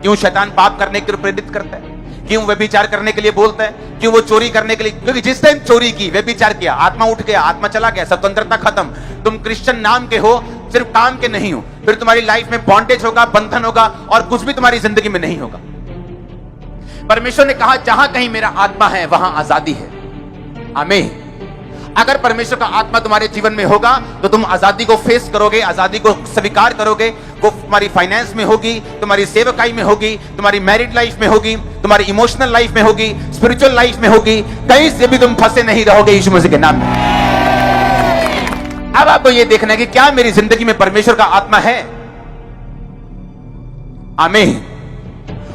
क्यों शैतान पाप करने के लिए प्रेरित करता है? क्यों व्यभिचार करने के लिए बोलता है? क्यों वो चोरी करने के लिए? क्योंकि जिस टाइम चोरी की, व्यभिचार किया, आत्मा उठ गया, आत्मा चला गया, स्वतंत्रता खत्म। तुम क्रिश्चियन नाम के हो, सिर्फ काम के नहीं हो, फिर तुम्हारी लाइफ में बॉन्डेज होगा, बंधन होगा और कुछ भी तुम्हारी जिंदगी में नहीं होगा। परमेश्वर ने कहा जहां कहीं मेरा आत्मा है वहां आजादी है। आमीन। अगर परमेश्वर का आत्मा तुम्हारे जीवन में होगा तो तुम आजादी को फेस करोगे, आजादी को स्वीकार करोगे। वो तुम्हारी फाइनेंस में होगी, तुम्हारी सेवकाई में होगी, तुम्हारी मैरिड लाइफ में होगी, तुम्हारी इमोशनल लाइफ में होगी, स्पिरिचुअल लाइफ में होगी। कहीं से भी तुम फंसे नहीं रहोगे यीशु मसीह के नाम में। अब आपको यह देखना है कि क्या मेरी जिंदगी में परमेश्वर का आत्मा है। आमीन।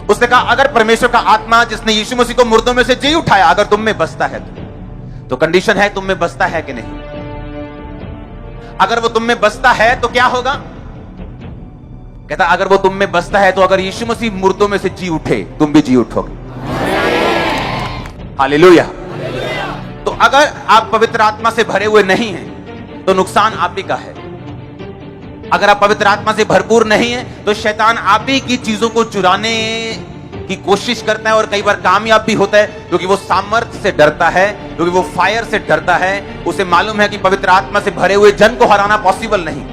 उसने कहा अगर परमेश्वर का आत्मा जिसने यीशु मसीह को मुर्दों में से जी उठाया अगर तुम में बसता है तो कंडीशन है तुम में बसता है कि नहीं। अगर वो तुम में बसता है तो क्या होगा? कहता अगर वो तुम में बसता है तो अगर यीशु मसीह मुर्दों में से जी उठे तुम भी जी उठोगे। हालेलुया। तो अगर आप पवित्र आत्मा से भरे हुए नहीं हैं तो नुकसान आप ही का है। अगर आप पवित्र आत्मा से भरपूर नहीं है तो शैतान आप ही की चीजों को चुराने की कोशिश करता है और कई बार कामयाब भी होता है, क्योंकि वो सामर्थ्य से डरता है, क्योंकि वो फायर से डरता है। उसे मालूम है कि पवित्र आत्मा से भरे हुए जन को हराना पॉसिबल नहीं,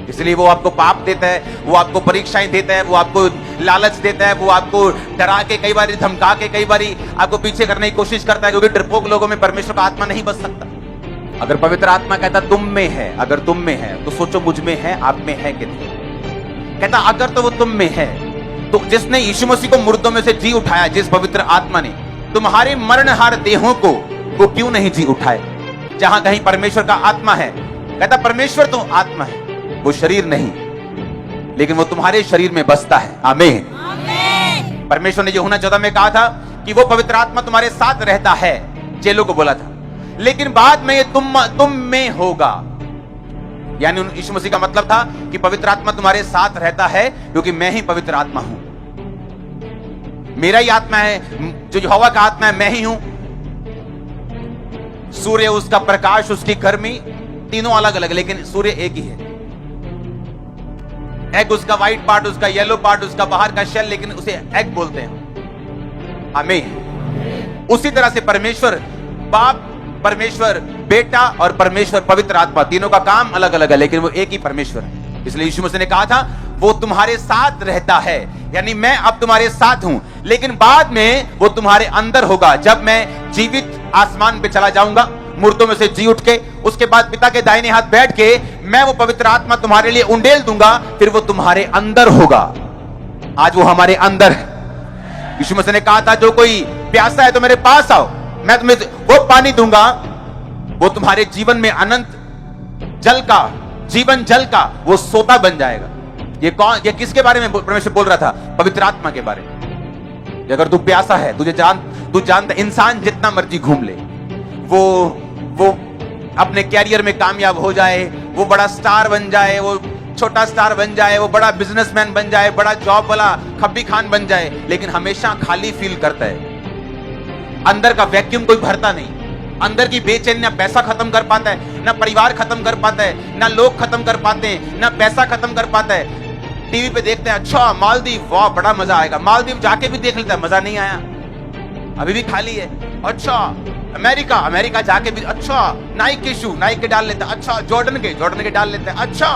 इसलिए वो आपको पाप देता है, वो आपको परीक्षाएं देता है, वो आपको लालच देता है, वो आपको डरा के कई बार धमका के कई बार आपको पीछे करने की कोशिश करता है, क्योंकि डरपोक लोगों में परमेश्वर का आत्मा नहीं बस सकता। अगर पवित्र आत्मा कहता तुम में है, अगर तुम में है तो सोचो मुझ में है, आप में है कि नहीं। कहता अगर तो वो तुम में है तो जिसने यीशु मसीह को मुर्दों में से जी उठाया, जिस पवित्र आत्मा ने तुम्हारे मरणहार देहों को क्यों नहीं जी उठाए। जहां कहीं परमेश्वर का आत्मा है, कहता परमेश्वर तो आत्मा है, वो शरीर नहीं, लेकिन वो तुम्हारे शरीर में बसता है। आमीन। परमेश्वर ने यूहन्ना 14 में कहा था कि वो पवित्र आत्मा तुम्हारे साथ रहता है, चेलों को बोला था, लेकिन बाद में ये तुम में होगा। यानी यीशु मसीह का मतलब था कि पवित्र आत्मा तुम्हारे साथ रहता है क्योंकि मैं ही पवित्र आत्मा हूं। मेरा ही आत्मा है, जो यहोवा का आत्मा है, मैं ही हूं। सूर्य, उसका प्रकाश, उसकी गर्मी तीनों अलग अलग, लेकिन सूर्य एक ही है। एग उसका व्हाइट पार्ट, उसका येलो पार्ट, उसका बाहर का शेल, लेकिन उसे एग बोलते हैं। आमीन। उसी तरह से परमेश्वर बाप, परमेश्वर बेटा और परमेश्वर पवित्र आत्मा, तीनों का काम अलग अलग है, लेकिन वो एक ही परमेश्वर है। इसलिए यीशु मसीह ने कहा था वो तुम्हारे साथ रहता है, यानी मैं अब तुम्हारे साथ हूं, लेकिन बाद में वो तुम्हारे अंदर होगा। जब मैं जीवित आसमान पे चला जाऊंगा मुर्दों में से जी उठ के, उसके बाद पिता के दाहिने हाथ बैठ के मैं वो पवित्र आत्मा तुम्हारे लिए उंडेल दूंगा, फिर वो तुम्हारे अंदर होगा। आज वो हमारे अंदर है। यीशु मसीह ने कहा था जो कोई प्यासा है तो मेरे पास आओ, मैं तुम्हें वो पानी दूंगा, वो तुम्हारे जीवन में अनंत जल का, जीवन जल का वो सोता बन जाएगा। ये किसके बारे में परमेश्वर बोल रहा था? पवित्र आत्मा के बारे में। अगर तू प्यासा है, तू जानता, इंसान जितना मर्जी घूम ले, वो अपने कैरियर में कामयाब हो जाए, वो बड़ा स्टार बन जाए, वो छोटा स्टार बन जाए, वो बड़ा बिजनेसमैन बन जाए, बड़ा जॉब वाला खब्बी खान बन जाए, लेकिन हमेशा खाली फील करता है। अंदर का वैक्यूम कोई भरता नहीं। अंदर की बेचैनी ना पैसा खत्म कर पाता है, ना परिवार खत्म कर पाता है, ना लोग खत्म कर पाते हैं, ना पैसा खत्म कर पाता है। टीवी पे देखते हैं, अच्छा मालदीव, वाह बड़ा मजा आएगा, मालदीव जाके भी देख लेता है, मजा नहीं आया, अभी भी खाली है। अच्छा अमेरिका जाके भी, अच्छा नाइक के शू, नाइक के डाल लेता है, अच्छा जॉर्डन के डाल लेता है, अच्छा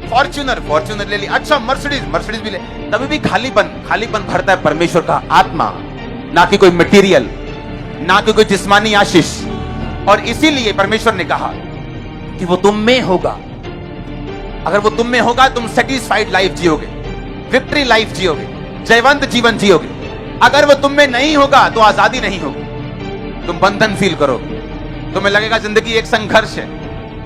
फॉर्च्यूनर ले लिया, अच्छा मर्सिडीज भी ले, तभी भी खालीपन भरता है परमेश्वर का आत्मा, ना कि कोई मटेरियल, ना कि कोई जिस्मानी आशीष। और इसीलिए परमेश्वर ने कहा कि वो तुम में होगा। अगर वो तुम में होगा तुम सेटिस्फाइड लाइफ जियोगे, विक्ट्री लाइफ जियोगे, जयवंत जीवन जियोगे। अगर वो तुम में नहीं होगा तो आजादी नहीं होगी, तुम बंधन फील करोगे, तुम्हें लगेगा जिंदगी एक संघर्ष है,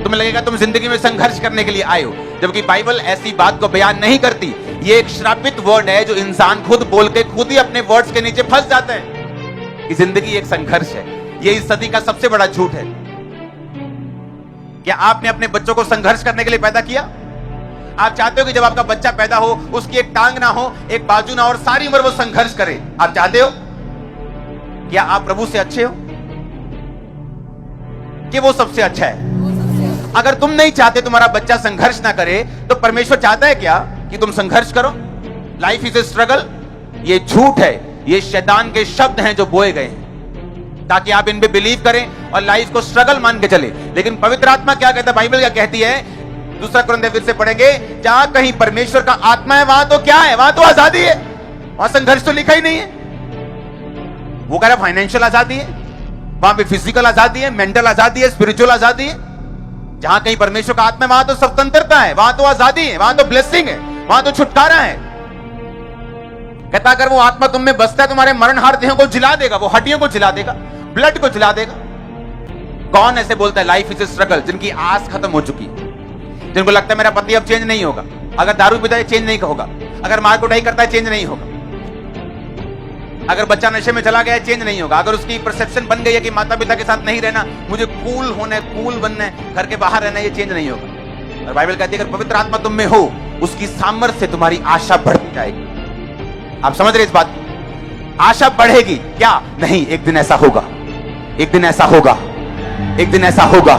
तुम्हें लगेगा तुम जिंदगी में संघर्ष करने के लिए आए हो, जबकि बाइबल ऐसी बात को बयान नहीं करती। ये एक श्रापित वर्ड है जो इंसान खुद बोल के खुद ही अपने वर्ड्स के नीचे फंस जाता है कि जिंदगी एक संघर्ष है। ये इस सदी का सबसे बड़ा झूठ है। क्या आपने अपने बच्चों को संघर्ष करने के लिए पैदा किया? आप चाहते हो कि जब आपका बच्चा पैदा हो उसकी एक टांग ना हो, एक बाजू ना हो और सारी उम्र वो संघर्ष करे? आप चाहते हो? क्या आप प्रभु से अच्छे हो कि वो सबसे अच्छा है? अगर तुम नहीं चाहते तुम्हारा बच्चा संघर्ष ना करे तो परमेश्वर चाहता है क्या कि तुम संघर्ष करो? लाइफ इज ए स्ट्रगल, ये झूठ है, ये शैतान के शब्द हैं जो बोए गए हैं ताकि आप इन पे बिलीव करें और लाइफ को स्ट्रगल मान के चले। लेकिन पवित्र आत्मा क्या कहता है, बाइबल क्या कहती है, दूसरा कुरिन्थियों फिर से पढ़ेंगे, जहां कहीं परमेश्वर का आत्मा है वहां तो क्या है, वहां तो आजादी है, वहां संघर्ष तो लिखा ही नहीं है। वो कह रहा फाइनेंशियल आजादी है, वहां पे फिजिकल आजादी है, मेंटल आजादी है, स्पिरिचुअल आजादी है। जहां कहीं परमेश्वर का आत्मा है वहां तो स्वतंत्रता है, वहां तो आजादी है, वहां तो ब्लेसिंग है, वहां तो छुटकारा है। कहता अगर वो आत्मा तुम में बसता है तुम्हारे मरणहार देहों को जिला देगा, वो हड्डियों को जिला देगा, ब्लड को जिला देगा। कौन ऐसे बोलता है लाइफ इज ए स्ट्रगल, जिनकी आस खत्म हो चुकी है, जिनको लगता है मेरा पति अब चेंज नहीं होगा, अगर दारू पीता है चेंज नहीं होगा, अगर मार कुटाई करता है चेंज नहीं होगा, अगर बच्चा नशे में चला गया है चेंज नहीं होगा, अगर उसकी परसेप्शन बन गई है कि माता पिता के साथ नहीं रहना, मुझे कूल होना है, कूल बनना है, घर के बाहर रहना है, ये चेंज नहीं होगा। और बाइबल कहती है अगर पवित्र आत्मा तुम में हो, उसकी सामर्थ्य से तुम्हारी आशा बढ़ती जाएगी। आप समझ रहे इस बात को? आशा बढ़ेगी क्या? नहीं, एक दिन ऐसा होगा, एक दिन ऐसा होगा, एक दिन ऐसा होगा,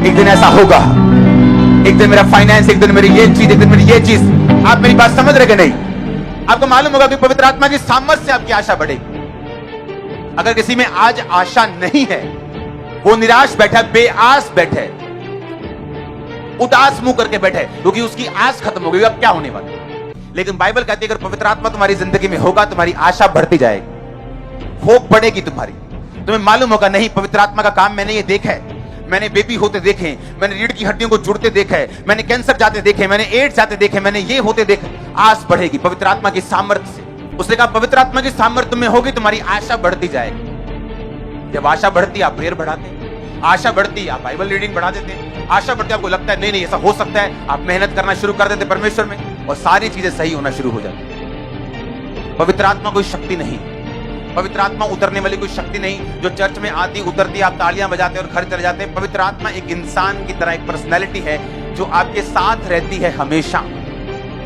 एक दिन ऐसा होगा, एक दिन मेरा फाइनेंस, एक दिन मेरी ये चीज, एक दिन मेरी ये चीज। आप मेरी बात समझ रहे कि नहीं? आपको मालूम होगा कि पवित्र आत्मा की सामर्थ्य से आपकी आशा बढ़ेगी। अगर किसी में आज आशा नहीं है, वो निराश बैठा, बेआस बैठे, उदास मुंह करके बैठे, क्योंकि उसकी आस खत्म हो गई, अब क्या होने वाला। लेकिन बाइबल कहती है अगर पवित्र आत्मा तुम्हारी जिंदगी में होगा, तुम्हारी आशा बढ़ती जाएगी, होप बढ़ेगी तुम्हारी। तुम्हें मालूम होगा नहीं, पवित्र आत्मा का काम मैंने ये देखा है, मैंने बेबी होते देखे, मैंने रीढ़ की हड्डियों को जुड़ते देखा है, मैंने कैंसर जाते देखे, मैंने एड्स जाते देखे, मैंने ये होते देखे। आस बढ़ेगी पवित्र आत्मा की सामर्थ्य से। उसने कहा पवित्र आत्मा की सामर्थ्य तुम्हें होगी, तुम्हारी आशा बढ़ती जाएगी। जब आशा बढ़ती आप प्रेयर बढ़ाते, आशा बढ़ती आप बाइबल रीडिंग बढ़ा देते, आशा बढ़ती आपको लगता है नहीं नहीं ऐसा हो सकता है, आप मेहनत करना शुरू कर देते परमेश्वर में और सारी चीजें सही होना शुरू हो जाती। पवित्र आत्मा कोई शक्ति नहीं, पवित्र आत्मा उतरने वाली कोई शक्ति नहीं जो चर्च में आती उतरती आप तालियां बजाते और घर चले जाते। पवित्र आत्मा एक इंसान की तरह, एक पर्सनैलिटी है जो आपके साथ रहती है हमेशा।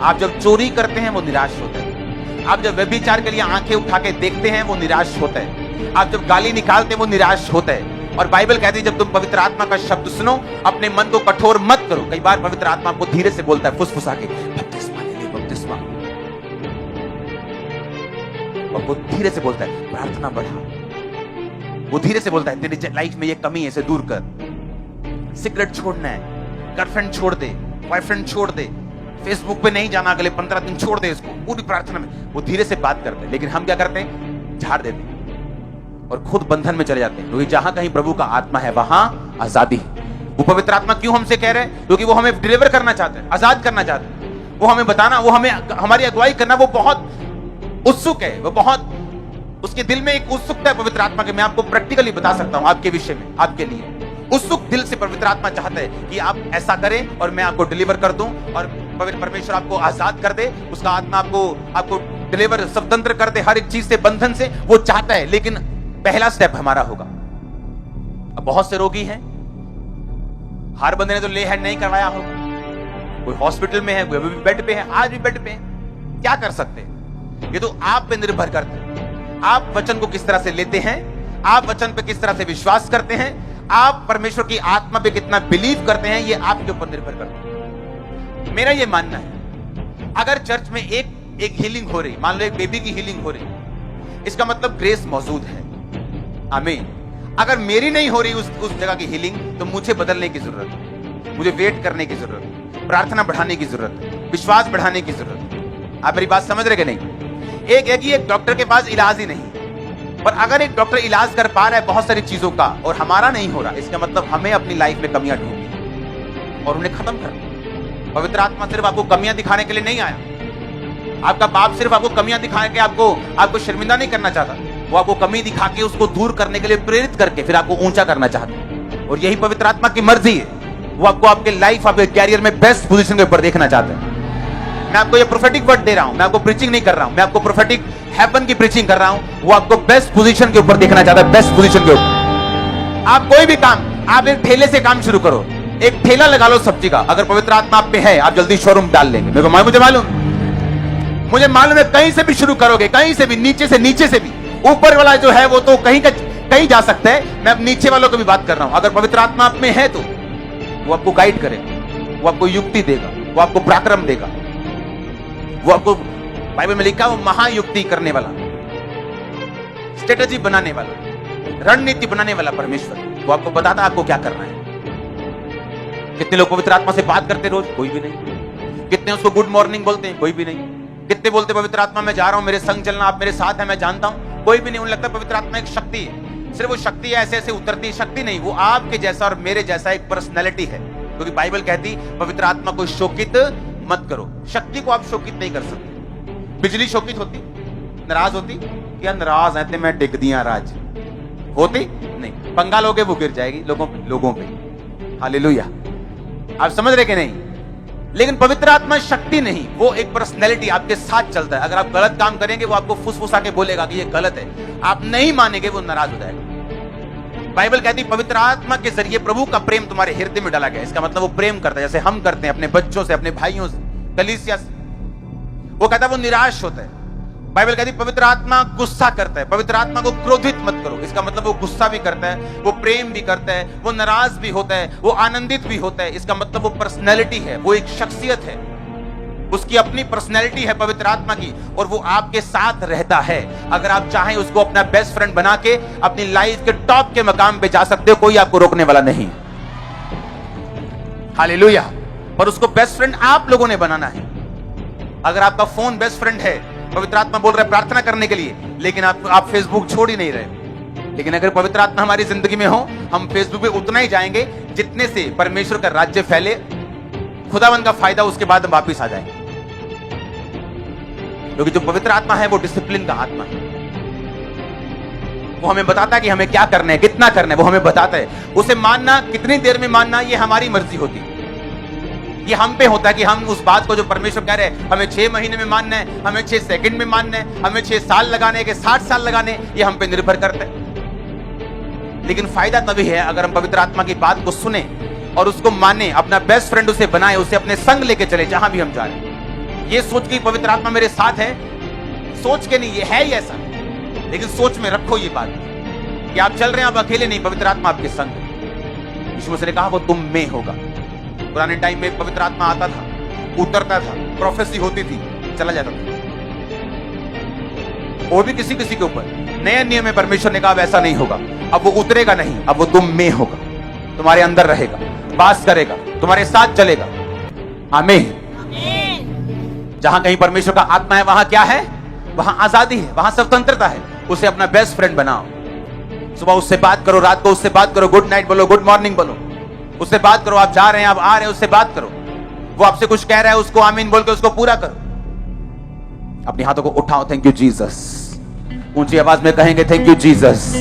आप जब चोरी करते हैं वो निराश होते हैं, आप जब व्यभिचार के लिए आंखें उठा के देखते हैं वो निराश होता है, आप जब गाली निकालते हैं वो निराश होता है। और बाइबल कहती है जब तुम पवित्र आत्मा का शब्द सुनो, अपने मन को कठोर मत करो। कई बार पवित्र आत्मा आपको धीरे से बोलता है, फुसफुसा के बपतिस्मा ले ले, बपतिस्मा। और वो धीरे से बोलता है प्रार्थना बढ़ा, वो धीरे से बोलता है तेरी लाइफ में ये कमी है, इसे दूर कर, सिगरेट छोड़ना है, गर्लफ्रेंड छोड़ दे, बॉयफ्रेंड छोड़ दे, फेसबुक पे नहीं जाना अगले 15 दिन, छोड़ दे इसको, पूरी प्रार्थना में। वो धीरे से बात करते हैं, लेकिन हम क्या करते हैं, झाड़ देते हैं और खुद बंधन में चले जाते हैं। क्योंकि जहां कहीं प्रभु का आत्मा है वहां आजादी है। वो पवित्र आत्मा क्यों हमसे कह रहे हैं? क्योंकि वो हमें डिलीवर करना चाहते हैं, आजाद करना चाहते हैं, वो हमें बताना, वो हमें हमारी अगुवाई करना, वो बहुत उत्सुक है, वो बहुत, उसके दिल में एक उत्सुकता है पवित्र आत्मा के। मैं आपको प्रैक्टिकली बता सकता हूं आपके विषय में, आपके लिए उत्सुक दिल से पवित्र आत्मा चाहता है कि आप ऐसा करें और मैं आपको डिलीवर कर दूं और पवित्र परमेश्वर आपको आजाद कर दे, उसका आत्मा आपको डिलीवर, स्वतंत्र कर दे हर एक चीज से, बंधन से। वो चाहता है, लेकिन पहला स्टेप हमारा होगा। अब बहुत से रोगी हैं, हर बंदे ने तो ले हैंड नहीं करवाया होगा, कोई हॉस्पिटल में है, कोई अभी भी बेड पे है, आज भी बेड पे है। क्या कर सकते हैं? ये तो आप पे निर्भर करते हैं, आप वचन को किस तरह से लेते हैं, आप वचन पे किस तरह से विश्वास करते हैं, आप परमेश्वर की आत्मा पे कितना बिलीव करते हैं, ये आपके ऊपर निर्भर करता है। मेरा ये मानना है अगर चर्च में एक हीलिंग हो रही, मान लो एक बेबी की हीलिंग हो रही, इसका मतलब ग्रेस मौजूद है। आमीन। अगर मेरी नहीं हो रही उस जगह की हीलिंग, तो मुझे बदलने की जरूरत है, मुझे वेट करने की जरूरत है, प्रार्थना बढ़ाने की जरूरत है, विश्वास बढ़ाने की जरूरत है। आप मेरी बात समझ रहे कि नहीं? एक डॉक्टर के पास इलाज ही नहीं, पर अगर एक डॉक्टर इलाज कर पा रहा है बहुत सारी चीजों का और हमारा नहीं हो रहा, इसका मतलब हमें अपनी लाइफ में कमियां ढूंढनी और उन्हें खत्म करना। पवित्र आत्मा सिर्फ आपको कमियां दिखाने के लिए नहीं आया, आपका बाप सिर्फ आपको कमियां दिखा के आपको शर्मिंदा नहीं करना चाहता, वो आपको कमी दिखा के उसको दूर करने के लिए प्रेरित करके फिर आपको ऊंचा करना चाहता है। और यही पवित्र आत्मा की मर्जी है, वो आपको आपके लाइफ, आपके कैरियर में बेस्ट पोजीशन के ऊपर देखना चाहता है। मैं आपको ये प्रोफेटिक वर्ड दे रहा हूं, मैं आपको प्रीचिंग नहीं कर रहा हूं, मैं आपको प्रोफेटिक हेवन की प्रीचिंग कर रहा हूं। वो आपको बेस्ट पोजीशन के ऊपर देखना चाहता है, बेस्ट पोजीशन के ऊपर। आप कोई भी काम, आप एक ठेले से काम शुरू करो, एक ठेला लगा लो सब्जी का, अगर पवित्र आत्मा आप में है आप जल्दी शोरूम डाल लेंगे। मुझे मालूम है, कहीं से भी शुरू करोगे, कहीं से भी, नीचे से भी, ऊपर वाला जो है वो तो कहीं जा सकता है। मैं अब नीचे वालों की भी बात कर रहा हूं। अगर पवित्र आत्मा आप में है तो वो आपको गाइड करेगा, वो आपको युक्ति देगा, वो आपको पराक्रम देगा, वो आपको बाइबल में लिखा है वो महायुक्ति करने वाला, स्ट्रेटेजी बनाने वाला, रणनीति बनाने वाला परमेश्वर, वो आपको बताता है आपको क्या करना है। कितने लोग पवित्र आत्मा से बात करते रोज? कोई भी नहीं। कितने उसको गुड मॉर्निंग बोलते हैं? कोई भी नहीं। कितने बोलते पवित्र आत्मा मैं जा रहा हूं, मेरे संग चलना, आप मेरे साथ हैं, मैं जानता हूं? कोई भी नहीं। उन्हें लगता है पवित्र आत्मा एक शक्ति है, सिर्फ वो शक्ति है ऐसे ऐसे उतरती है। शक्ति नहीं, वो आपके जैसा और मेरे जैसा एक पर्सनैलिटी है, क्योंकि बाइबल कहती पवित्र आत्मा को शोकित मत करो। शक्ति को आप शोकित नहीं कर सकते। बिजली शोकित होती, नाराज होती? क्या नाराज है मैं डिग दिया राज होती नहीं। पंगा लोगे वो गिर जाएगी लोगों पे। हालेलुया। आप समझ रहे कि नहीं? लेकिन पवित्र आत्मा शक्ति नहीं, वो एक पर्सनैलिटी आपके साथ चलता है। अगर आप गलत काम करेंगे वो आपको फुसफुसा के बोलेगा कि ये गलत है, आप नहीं मानेंगे, वो नाराज हो जाएगा। बाइबल कहती पवित्र आत्मा के जरिए प्रभु का प्रेम तुम्हारे हृदय में डाला गया। इसका मतलब वो प्रेम करता है जैसे हम करते हैं अपने बच्चों से, अपने भाइयों से, कलीसिया से। वो कहता है वो निराश होता है। बाइबल कहती पवित्र आत्मा गुस्सा करता है। पवित्र आत्मा को क्रोधित मत करो। इसका मतलब वो गुस्सा भी करता है, वो प्रेम भी करता है, वो नाराज भी होता है, वो आनंदित भी होता है। इसका मतलब वो पर्सनैलिटी है, वो एक शख्सियत है, उसकी अपनी पर्सनैलिटी है पवित्र आत्मा की, और वो आपके साथ रहता है। अगर आप चाहें उसको अपना बेस्ट फ्रेंड बना के अपनी लाइफ के टॉप के मकाम पे जा सकते हो, कोई आपको रोकने वाला नहीं। हालेलुया। पर उसको बेस्ट फ्रेंड आप लोगों ने बनाना है। अगर आपका फोन बेस्ट फ्रेंड है, पवित्र आत्मा बोल रहा है प्रार्थना करने के लिए, लेकिन आप फेसबुक छोड़ ही नहीं रहे। लेकिन अगर पवित्र आत्मा हमारी जिंदगी में हो, हम फेसबुक पे उतना ही जाएंगे जितने से परमेश्वर का राज्य फैले, खुदावन का फायदा, उसके बाद हम वापिस आ जाएंगे। क्योंकि जो पवित्र आत्मा है वो डिसिप्लिन का आत्मा है। वो हमें बताता है कि हमें क्या करना है, कितना करना है, वो हमें बताता है। उसे मानना, कितनी देर में मानना, ये हमारी मर्जी होती है। ये हम पे होता है कि हम उस बात को जो परमेश्वर कह रहे हैं हमें 6 महीने में मानना है, हमें 6 सेकंड में मानना है, हमें 6 साल लगाने के 60 साल लगाने, ये हम पे निर्भर करता है। लेकिन फायदा तभी है अगर हम पवित्र आत्मा की बात को सुने और उसको माने, अपना बेस्ट फ्रेंड उसे बनाए, उसे अपने संग लेके चले जहां भी हम जा रहे हैं। ये सोच के पवित्र आत्मा मेरे साथ है, सोच के नहीं, ये है ही ऐसा। लेकिन सोच में रखो ये बात कि आप चल रहे हैं, आप अकेले नहीं, पवित्र आत्मा आपके संग। यीशु मसीह ने कहा वो तुम में होगा। पुराने टाइम में पवित्र आत्मा आता था, उतरता था, प्रोफेसी होती थी, चला जाता था, वो भी किसी किसी के ऊपर। नए नियम में परमेश्वर ने कहा वैसा नहीं होगा, अब वो उतरेगा नहीं, अब वो तुम में होगा, तुम्हारे अंदर रहेगा, वास करेगा, तुम्हारे साथ चलेगा। आमीन। जहां कहीं परमेश्वर का आत्मा है वहां क्या है? वहां आजादी है, वहां स्वतंत्रता है। उसे अपना बेस्ट फ्रेंड बनाओ। सुबह उससे बात करो, रात को उससे बात करो, गुड नाइट बोलो, गुड मॉर्निंग बोलो, उससे बात करो। आप जा रहे हैं, आप आ रहे हैं, उससे बात करो। वो आपसे कुछ कह रहा है, उसको आमीन बोल के उसको पूरा करो। अपने हाथों को उठाओ, थैंक यू जीसस। ऊंची आवाज में कहेंगे थैंक यू जीसस।